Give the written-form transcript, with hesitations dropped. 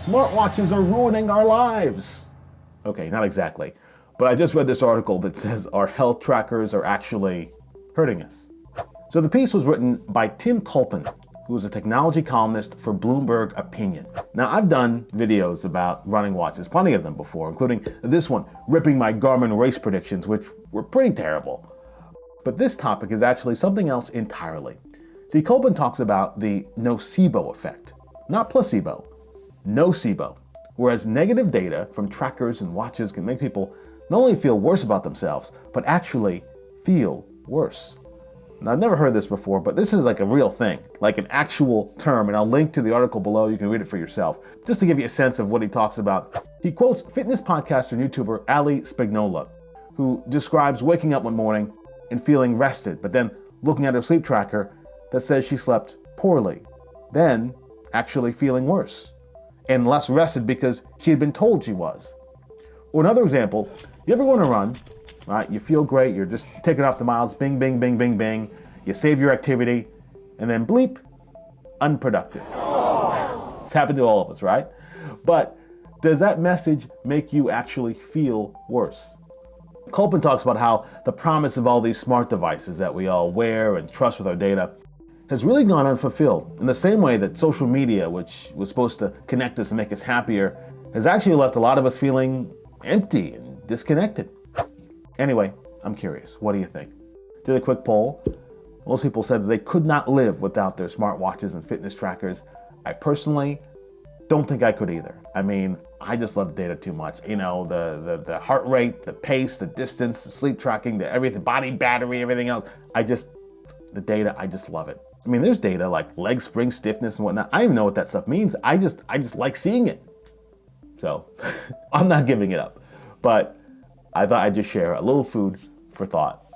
Smartwatches are ruining our lives. Okay, not exactly. But I just read this article that says our health trackers are actually hurting us. So the piece was written by Tim Culpin, who is a technology columnist for Bloomberg Opinion. Now, I've done videos about running watches, plenty of them before, including this one, ripping my Garmin race predictions, which were pretty terrible. But this topic is actually something else entirely. See, Culpin talks about the nocebo effect, not placebo, nocebo, whereas negative data from trackers and watches can make people not only feel worse about themselves, but actually feel worse. Now, I've never heard this before, but this is like a real thing, like an actual term, and I'll link to the article below. You can read it for yourself. Just to give you a sense of what he talks about, he quotes fitness podcaster and YouTuber Ali Spagnola, who describes waking up one morning and feeling rested, but then looking at her sleep tracker that says she slept poorly, then actually feeling worse, and less rested because she had been told she was. Or another example, you ever want to run, right? You feel great, you're just taking off the miles, bing, bing, bing, bing, bing. You save your activity, and then bleep, unproductive. It's happened to all of us, right? But does that message make you actually feel worse? Culpin talks about how the promise of all these smart devices that we all wear and trust with our data has really gone unfulfilled, in the same way that social media, which was supposed to connect us and make us happier, has actually left a lot of us feeling empty and disconnected. Anyway, I'm curious, what do you think? Did a quick poll. Most people said that they could not live without their smartwatches and fitness trackers. I personally don't think I could either. I mean, I just love the data too much. You know, the heart rate, the pace, the distance, the sleep tracking, the everything, body battery, everything else. The data, I just love it. I mean, there's data like leg spring stiffness and whatnot. I don't even know what that stuff means. I just like seeing it. So I'm not giving it up. But I thought I'd just share a little food for thought